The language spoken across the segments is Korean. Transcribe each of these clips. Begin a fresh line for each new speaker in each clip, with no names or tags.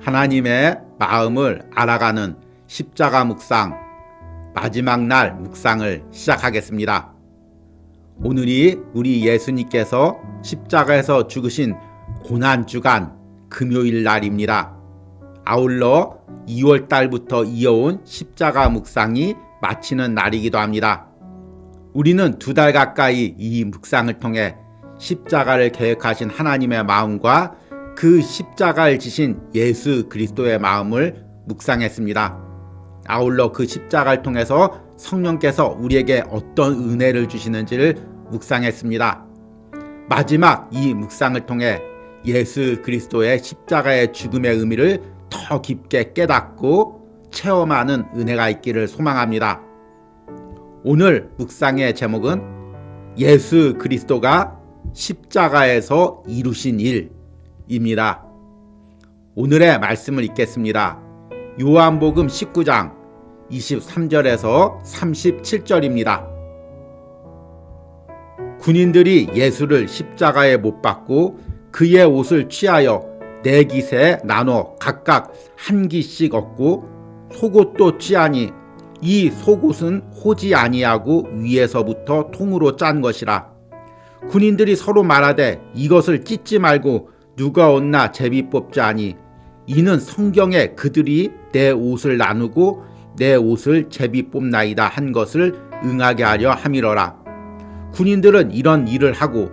하나님의 마음을 알아가는 십자가 묵상, 마지막 날 묵상을 시작하겠습니다. 오늘이 우리 예수님께서 십자가에서 죽으신 고난주간 금요일 날입니다. 아울러 2월 달부터 이어온 십자가 묵상이 마치는 날이기도 합니다. 우리는 2달 가까이 이 묵상을 통해 십자가를 계획하신 하나님의 마음과 그 십자가를 지신 예수 그리스도의 마음을 묵상했습니다. 아울러 그 십자가를 통해서 성령께서 우리에게 어떤 은혜를 주시는지를 묵상했습니다. 마지막 이 묵상을 통해 예수 그리스도의 십자가의 죽음의 의미를 더 깊게 깨닫고 체험하는 은혜가 있기를 소망합니다. 오늘 묵상의 제목은 예수 그리스도가 십자가에서 이루신 일입니다. 오늘의 말씀을 읽겠습니다. 요한복음 19장 23절에서 37절입니다. 군인들이 예수를 십자가에 못 박고 그의 옷을 취하여 4깃에 나눠 각각 한 깃씩 얻고 속옷도 취하니 이 속옷은 호지 아니하고 위에서부터 통으로 짠 것이라. 군인들이 서로 말하되 이것을 찢지 말고 누가 얻나 제비 뽑자 하니 이는 성경에 그들이 내 옷을 나누고 내 옷을 제비 뽑나이다 한 것을 응하게 하려 함이러라. 군인들은 이런 일을 하고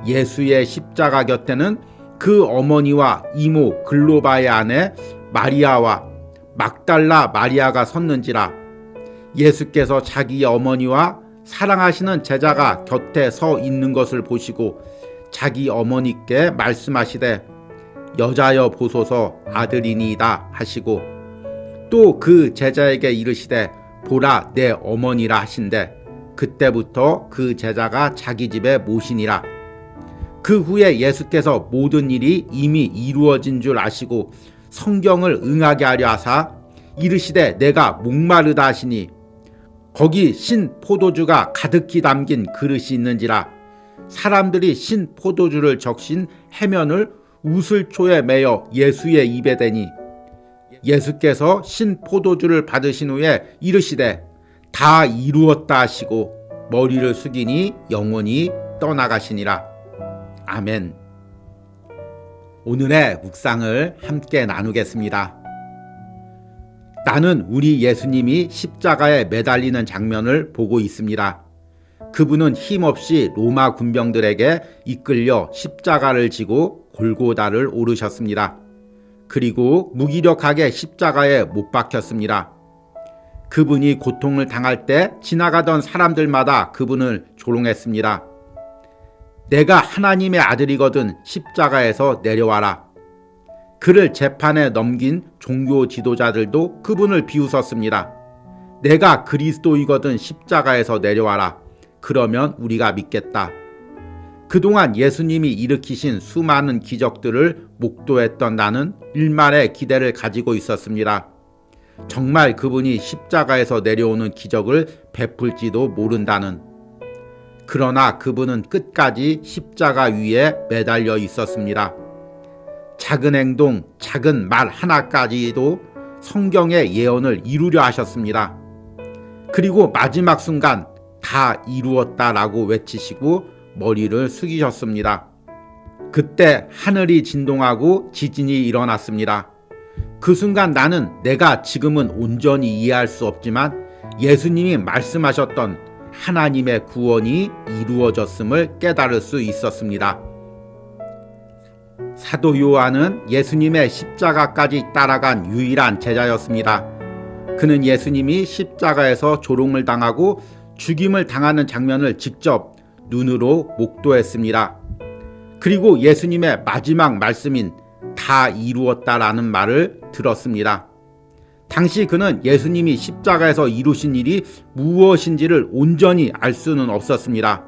예수의 십자가 곁에는 그 어머니와 이모 글로바의 아내 마리아와 막달라 마리아가 섰는지라. 예수께서 자기 어머니와 사랑하시는 제자가 곁에 서 있는 것을 보시고 자기 어머니께 말씀하시되 여자여 보소서 아들이니이다 하시고 또 그 제자에게 이르시되 보라 내 어머니라 하신대 그때부터 그 제자가 자기 집에 모시니라. 그 후에 예수께서 모든 일이 이미 이루어진 줄 아시고 성경을 응하게 하려 하사 이르시되 내가 목마르다 하시니 거기 신 포도주가 가득히 담긴 그릇이 있는지라. 사람들이 신 포도주를 적신 해면을 우슬초에 매어 예수의 입에 대니 예수께서 신 포도주를 받으신 후에 이르시되 다 이루었다 하시고 머리를 숙이니 영원히 떠나가시니라. 아멘. 오늘의 묵상을 함께 나누겠습니다. 나는 우리 예수님이 십자가에 매달리는 장면을 보고 있습니다. 그분은 힘없이 로마 군병들에게 이끌려 십자가를 지고 골고다를 오르셨습니다. 그리고 무기력하게 십자가에 못 박혔습니다. 그분이 고통을 당할 때 지나가던 사람들마다 그분을 조롱했습니다. 내가 하나님의 아들이거든 십자가에서 내려와라. 그를 재판에 넘긴 종교 지도자들도 그분을 비웃었습니다. 내가 그리스도이거든 십자가에서 내려와라. 그러면 우리가 믿겠다. 그동안 예수님이 일으키신 수많은 기적들을 목도했던 나는 일말의 기대를 가지고 있었습니다. 정말 그분이 십자가에서 내려오는 기적을 베풀지도 모른다는. 그러나 그분은 끝까지 십자가 위에 매달려 있었습니다. 작은 행동, 작은 말 하나까지도 성경의 예언을 이루려 하셨습니다. 그리고 마지막 순간 다 이루었다라고 외치시고 머리를 숙이셨습니다. 그때 하늘이 진동하고 지진이 일어났습니다. 그 순간 나는 내가 지금은 온전히 이해할 수 없지만 예수님이 말씀하셨던 하나님의 구원이 이루어졌음을 깨달을 수 있었습니다. 사도 요한은 예수님의 십자가까지 따라간 유일한 제자였습니다. 그는 예수님이 십자가에서 조롱을 당하고 죽임을 당하는 장면을 직접 눈으로 목도했습니다. 그리고 예수님의 마지막 말씀인 다 이루었다라는 말을 들었습니다. 당시 그는 예수님이 십자가에서 이루신 일이 무엇인지를 온전히 알 수는 없었습니다.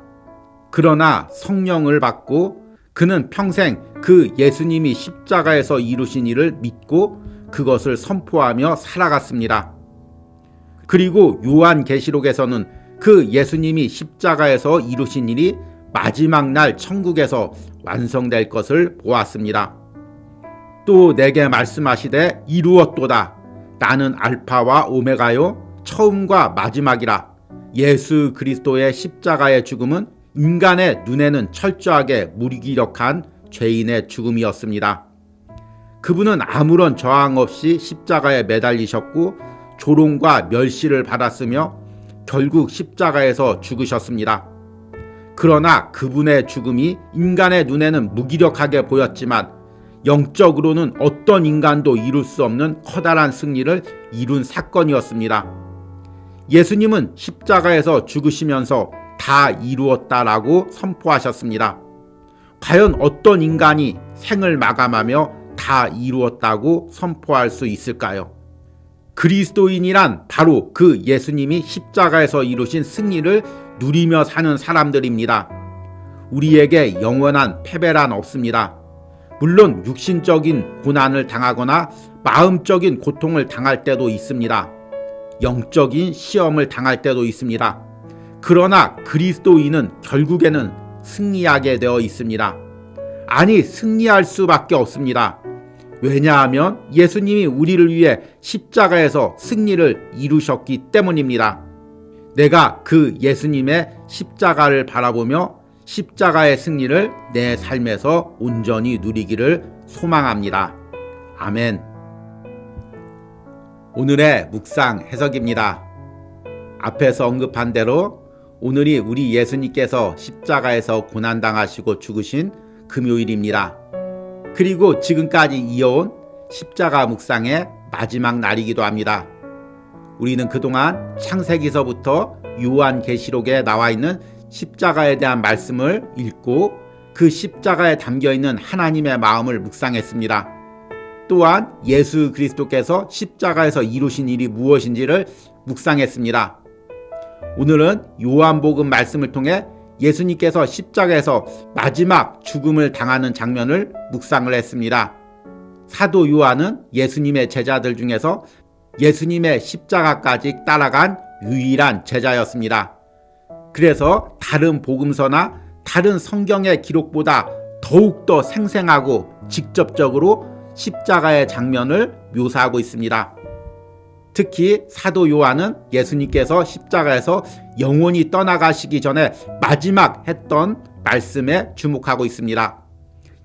그러나 성령을 받고 그는 평생 그 예수님이 십자가에서 이루신 일을 믿고 그것을 선포하며 살아갔습니다. 그리고 요한계시록에서는 그 예수님이 십자가에서 이루신 일이 마지막 날 천국에서 완성될 것을 보았습니다. 또 내게 말씀하시되 이루었도다. 나는 알파와 오메가요 처음과 마지막이라. 예수 그리스도의 십자가의 죽음은 인간의 눈에는 철저하게 무기력한 죄인의 죽음이었습니다. 그분은 아무런 저항 없이 십자가에 매달리셨고 조롱과 멸시를 받았으며 결국 십자가에서 죽으셨습니다. 그러나 그분의 죽음이 인간의 눈에는 무기력하게 보였지만 영적으로는 어떤 인간도 이룰 수 없는 커다란 승리를 이룬 사건이었습니다. 예수님은 십자가에서 죽으시면서 다 이루었다라고 선포하셨습니다. 과연 어떤 인간이 생을 마감하며 다 이루었다고 선포할 수 있을까요? 그리스도인이란 바로 그 예수님이 십자가에서 이루신 승리를 누리며 사는 사람들입니다. 우리에게 영원한 패배란 없습니다. 물론 육신적인 고난을 당하거나 마음적인 고통을 당할 때도 있습니다. 영적인 시험을 당할 때도 있습니다. 그러나 그리스도인은 결국에는 승리하게 되어 있습니다. 아니, 승리할 수밖에 없습니다. 왜냐하면 예수님이 우리를 위해 십자가에서 승리를 이루셨기 때문입니다. 내가 그 예수님의 십자가를 바라보며 십자가의 승리를 내 삶에서 온전히 누리기를 소망합니다. 아멘. 오늘의 묵상 해석입니다. 앞에서 언급한 대로 오늘이 우리 예수님께서 십자가에서 고난당하시고 죽으신 금요일입니다. 그리고 지금까지 이어온 십자가 묵상의 마지막 날이기도 합니다. 우리는 그동안 창세기서부터 요한계시록에 나와 있는 십자가에 대한 말씀을 읽고 그 십자가에 담겨있는 하나님의 마음을 묵상했습니다. 또한 예수 그리스도께서 십자가에서 이루신 일이 무엇인지를 묵상했습니다. 오늘은 요한복음 말씀을 통해 예수님께서 십자가에서 마지막 죽음을 당하는 장면을 묵상을 했습니다. 사도 요한은 예수님의 제자들 중에서 예수님의 십자가까지 따라간 유일한 제자였습니다. 그래서 다른 복음서나 다른 성경의 기록보다 더욱더 생생하고 직접적으로 십자가의 장면을 묘사하고 있습니다. 특히 사도 요한은 예수님께서 십자가에서 영원히 떠나가시기 전에 마지막 했던 말씀에 주목하고 있습니다.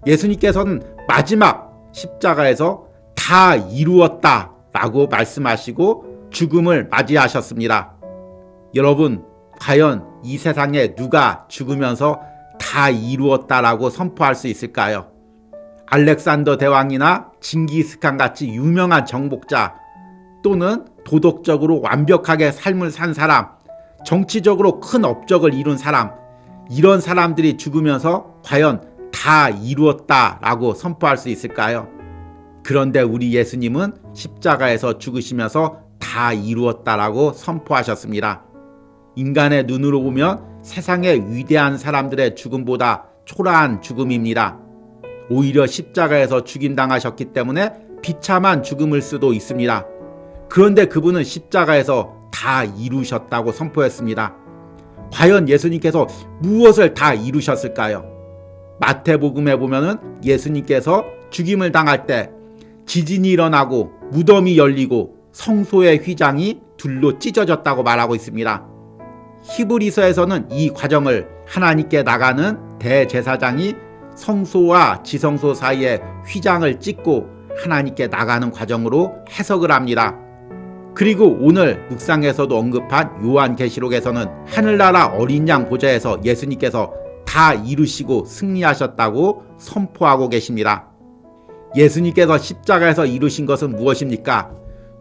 예수님께서는 마지막 십자가에서 다 이루었다 라고 말씀하시고 죽음을 맞이하셨습니다. 여러분, 과연 이 세상에 누가 죽으면서 다 이루었다라고 선포할 수 있을까요? 알렉산더 대왕이나 징기스칸 같이 유명한 정복자, 또는 도덕적으로 완벽하게 삶을 산 사람, 정치적으로 큰 업적을 이룬 사람, 이런 사람들이 죽으면서 과연 다 이루었다라고 선포할 수 있을까요? 그런데 우리 예수님은 십자가에서 죽으시면서 다 이루었다라고 선포하셨습니다. 인간의 눈으로 보면 세상의 위대한 사람들의 죽음보다 초라한 죽음입니다. 오히려 십자가에서 죽임당하셨기 때문에 비참한 죽음일 수도 있습니다. 그런데 그분은 십자가에서 다 이루셨다고 선포했습니다. 과연 예수님께서 무엇을 다 이루셨을까요? 마태복음에 보면은 예수님께서 죽임을 당할 때 지진이 일어나고 무덤이 열리고 성소의 휘장이 둘로 찢어졌다고 말하고 있습니다. 히브리서에서는 이 과정을 하나님께 나가는 대제사장이 성소와 지성소 사이에 휘장을 찢고 하나님께 나가는 과정으로 해석을 합니다. 그리고 오늘 묵상에서도 언급한 요한계시록에서는 하늘나라 어린 양 보좌에서 예수님께서 다 이루시고 승리하셨다고 선포하고 계십니다. 예수님께서 십자가에서 이루신 것은 무엇입니까?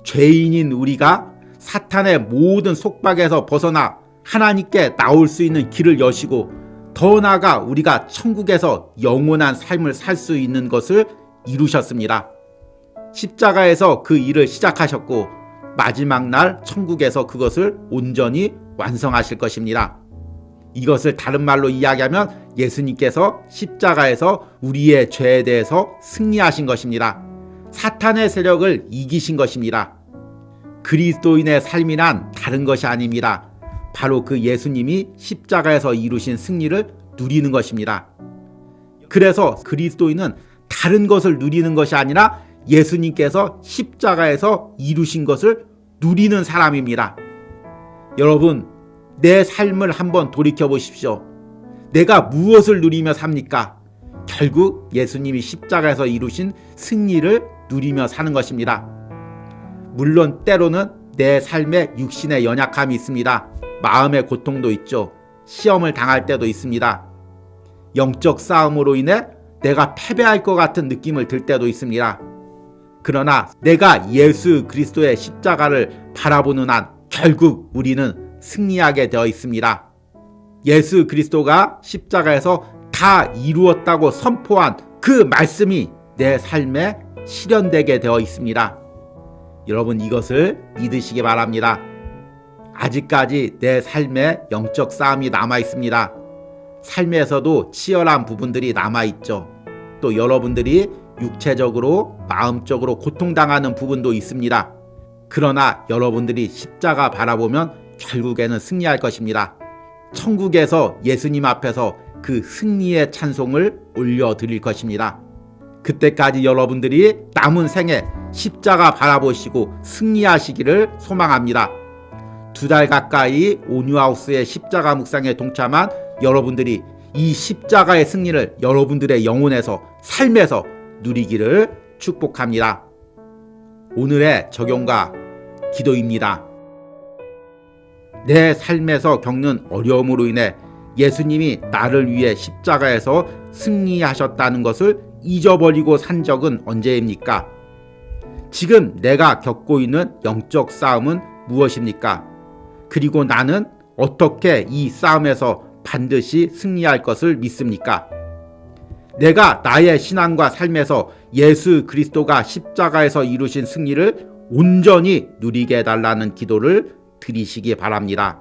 죄인인 우리가 사탄의 모든 속박에서 벗어나 하나님께 나올 수 있는 길을 여시고 더 나아가 우리가 천국에서 영원한 삶을 살 수 있는 것을 이루셨습니다. 십자가에서 그 일을 시작하셨고 마지막 날 천국에서 그것을 온전히 완성하실 것입니다. 이것을 다른 말로 이야기하면 예수님께서 십자가에서 우리의 죄에 대해서 승리하신 것입니다. 사탄의 세력을 이기신 것입니다. 그리스도인의 삶이란 다른 것이 아닙니다. 바로 그 예수님이 십자가에서 이루신 승리를 누리는 것입니다. 그래서 그리스도인은 다른 것을 누리는 것이 아니라 예수님께서 십자가에서 이루신 것을 누리는 사람입니다. 여러분, 내 삶을 한번 돌이켜 보십시오. 내가 무엇을 누리며 삽니까? 결국 예수님이 십자가에서 이루신 승리를 누리며 사는 것입니다. 물론 때로는 내 삶에 육신의 연약함이 있습니다. 마음의 고통도 있죠. 시험을 당할 때도 있습니다. 영적 싸움으로 인해 내가 패배할 것 같은 느낌을 들 때도 있습니다. 그러나 내가 예수 그리스도의 십자가를 바라보는 한 결국 우리는 승리하게 되어 있습니다. 예수 그리스도가 십자가에서 다 이루었다고 선포한 그 말씀이 내 삶에 실현되게 되어 있습니다. 여러분, 이것을 믿으시기 바랍니다. 아직까지 내 삶에 영적 싸움이 남아 있습니다. 삶에서도 치열한 부분들이 남아 있죠. 또 여러분들이 육체적으로, 마음적으로 고통당하는 부분도 있습니다. 그러나 여러분들이 십자가 바라보면 결국에는 승리할 것입니다. 천국에서 예수님 앞에서 그 승리의 찬송을 올려드릴 것입니다. 그때까지 여러분들이 남은 생에 십자가 바라보시고 승리하시기를 소망합니다. 2달 가까이 온유하우스의 십자가 묵상에 동참한 여러분들이 이 십자가의 승리를 여러분들의 영혼에서, 삶에서 누리기를 축복합니다. 오늘의 적용과 기도입니다. 내 삶에서 겪는 어려움으로 인해 예수님이 나를 위해 십자가에서 승리하셨다는 것을 잊어버리고 산 적은 언제입니까? 지금 내가 겪고 있는 영적 싸움은 무엇입니까? 그리고 나는 어떻게 이 싸움에서 반드시 승리할 것을 믿습니까? 내가 나의 신앙과 삶에서 예수 그리스도가 십자가에서 이루신 승리를 온전히 누리게 해달라는 기도를 드리시기 바랍니다.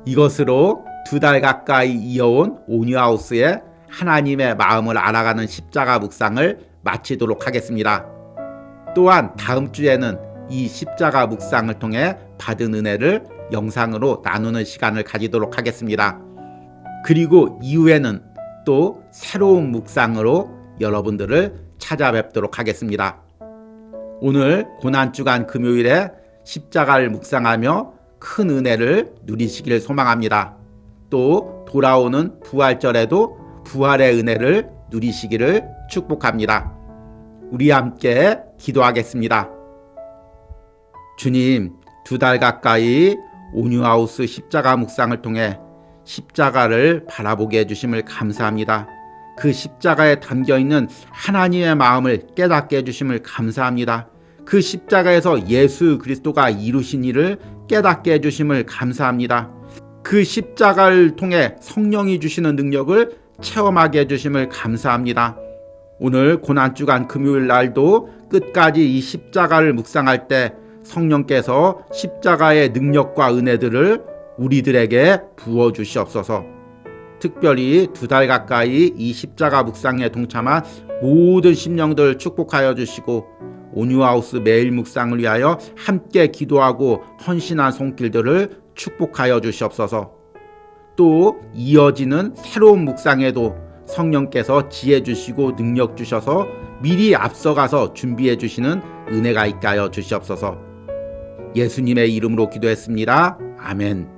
이것으로 2달 가까이 이어온 온유하우스의 하나님의 마음을 알아가는 십자가 묵상을 마치도록 하겠습니다. 또한 다음 주에는 이 십자가 묵상을 통해 받은 은혜를 영상으로 나누는 시간을 가지도록 하겠습니다. 그리고 이후에는 또 새로운 묵상으로 여러분들을 찾아뵙도록 하겠습니다. 오늘 고난주간 금요일에 십자가를 묵상하며 큰 은혜를 누리시길 소망합니다. 또 돌아오는 부활절에도 부활의 은혜를 누리시기를 축복합니다. 우리 함께 기도하겠습니다. 주님, 2달 가까이 온유하우스 십자가 묵상을 통해 십자가를 바라보게 해주심을 감사합니다. 그 십자가에 담겨있는 하나님의 마음을 깨닫게 해주심을 감사합니다. 그 십자가에서 예수 그리스도가 이루신 일을 깨닫게 해주심을 감사합니다. 그 십자가를 통해 성령이 주시는 능력을 체험하게 해주심을 감사합니다. 오늘 고난주간 금요일 날도 끝까지 이 십자가를 묵상할 때 성령께서 십자가의 능력과 은혜들을 우리들에게 부어주시옵소서. 특별히 2달 가까이 이 십자가 묵상에 동참한 모든 심령들 축복하여 주시고 온유하우스 매일 묵상을 위하여 함께 기도하고 헌신한 손길들을 축복하여 주시옵소서. 또 이어지는 새로운 묵상에도 성령께서 지혜 주시고 능력 주셔서 미리 앞서가서 준비해 주시는 은혜가 있게 하여 주시옵소서. 예수님의 이름으로 기도했습니다. 아멘.